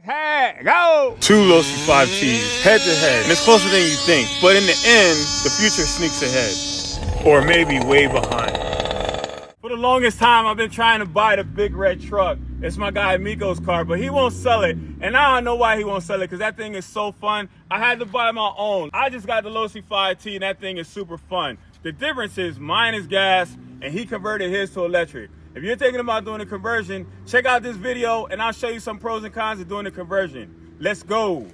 Hey, go! Two Losi 5Ts, head to head. And it's closer than you think. But in the end, the future sneaks ahead. Or maybe way behind. For the longest time, I've been trying to buy the big red truck. It's my guy Mikko's car, but he won't sell it. And I don't know why he won't sell it, because that thing is so fun. I had to buy my own. I just got the Losi 5T, and that thing is super fun. The difference is mine is gas, and he converted his to electric. If you're thinking about doing a conversion, check out this video, and I'll show you some pros and cons of doing the conversion. Let's go.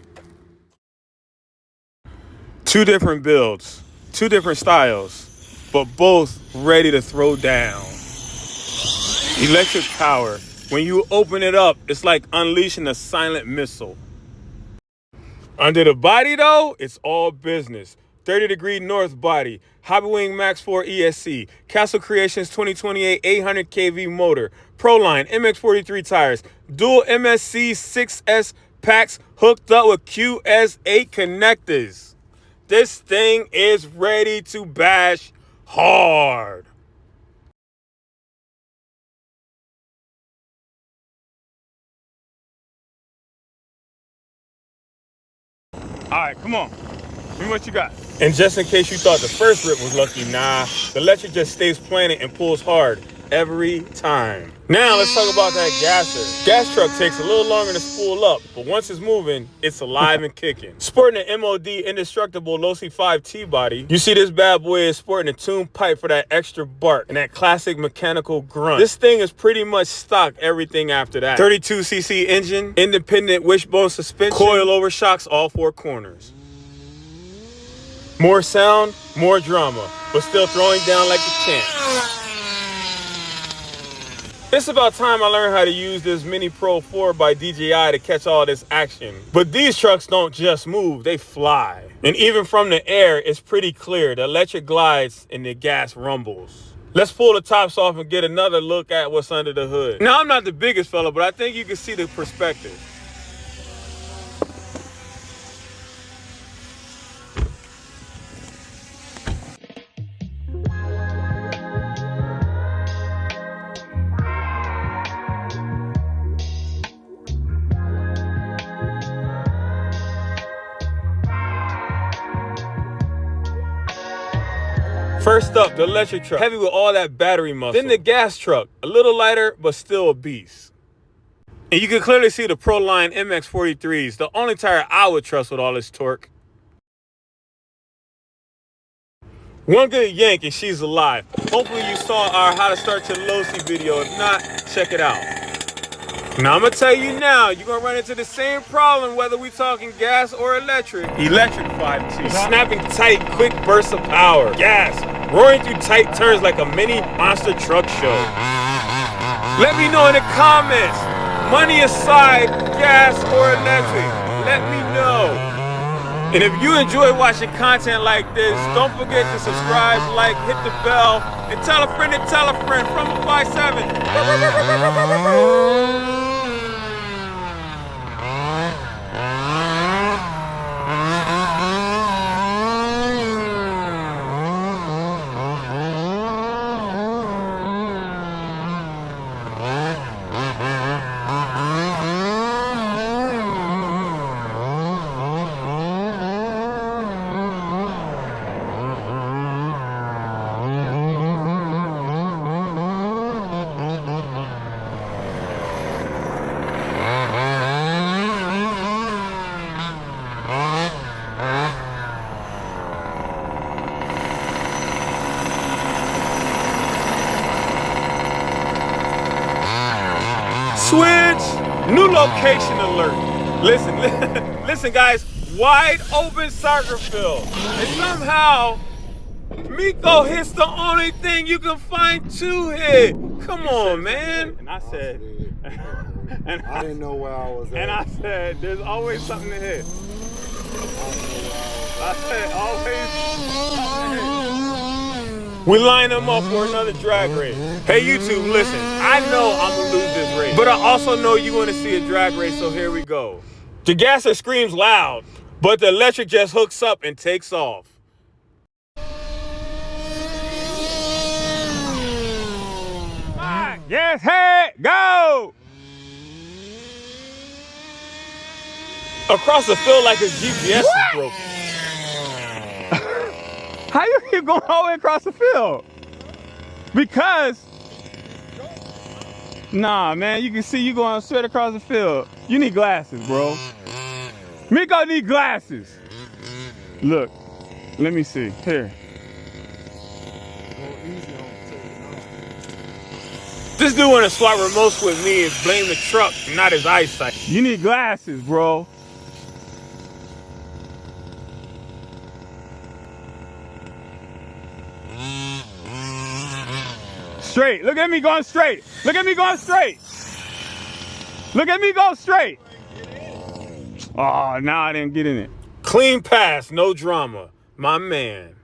Two different builds, two different styles, but both ready to throw down. Electric power. When you open it up, it's like unleashing a silent missile. Under the body though, it's all business. 30-degree north body, Hobbywing Max4 ESC, Castle Creations 2028 800 kV motor, Proline MX43 tires, dual MSC 6S packs hooked up with QS8 connectors. This thing is ready to bash hard. All right, come on. Give me what you got. And just in case you thought the first rip was lucky, nah, the electric just stays planted and pulls hard every time. Now let's talk about that gasser. Gas truck takes a little longer to spool up, but once it's moving, it's alive and kicking. Sporting an MOD indestructible Losi 5T body, you see this bad boy is sporting a tuned pipe for that extra bark and that classic mechanical grunt. This thing is pretty much stock everything after that. 32cc engine, independent wishbone suspension, coil over shocks all four corners. More sound, more drama, but still throwing down like a champ. It's about time I learned how to use this Mini Pro 4 by DJI to catch all this action. But these trucks don't just move, they fly. And even from the air, it's pretty clear. The electric glides and the gas rumbles. Let's pull the tops off and get another look at what's under the hood. Now, I'm not the biggest fella, but I think you can see the perspective. First up, the electric truck, heavy with all that battery muscle. Then the gas truck, a little lighter, but still a beast. And you can clearly see the Proline MX43s, the only tire I would trust with all this torque. One good yank and she's alive. Hopefully you saw our how to start your Losi video. If not, check it out. Now I'm gonna tell you now, you're gonna run into the same problem whether we talking gas or electric. Electric 5T, snapping tight, quick bursts of power. Gas, roaring through tight turns like a mini monster truck show. Let me know in the comments, money aside, gas or electric, let me know. And if you enjoy watching content like this, don't forget to subscribe, like, hit the bell, and tell a friend from a 5-7. Switch, new location alert. Listen guys, wide open soccer field. And somehow, Mikko hits the only thing you can find to hit. Come on, man. And I said, I didn't know where I was at. And I said, there's always something to hit. I said, always something to hit. We line them up for another drag race. Hey YouTube, listen, I know I'm gonna lose this race, but I also know you want to see a drag race, so here we go. The gasser screams loud, but the electric just hooks up and takes off. Yes, hey, go! across the field like his GPS is broken. How you keep going all the way across the field? Because, nah, man, you can see you going straight across the field. You need glasses, bro. Mikko need glasses. Look, let me see. Here. This dude want to swap remotes with me and blame the truck, not his eyesight. You need glasses, bro. Straight. Look at me going straight. Look at me going straight. Look at me go straight. Oh, now I didn't get in it. Clean pass, no drama. My man.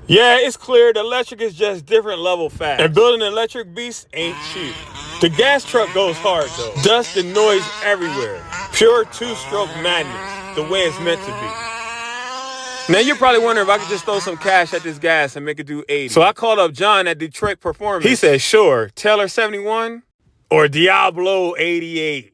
Yeah, it's clear the electric is just different level fast. And building an electric beast ain't cheap. The gas truck goes hard though. Dust and noise everywhere. Pure two-stroke madness, the way it's meant to be. Now you're probably wondering if I could just throw some cash at this gas and make it do 80. So I called up John at Detroit Performance. He said, sure, Taylor 71 or Diablo 88.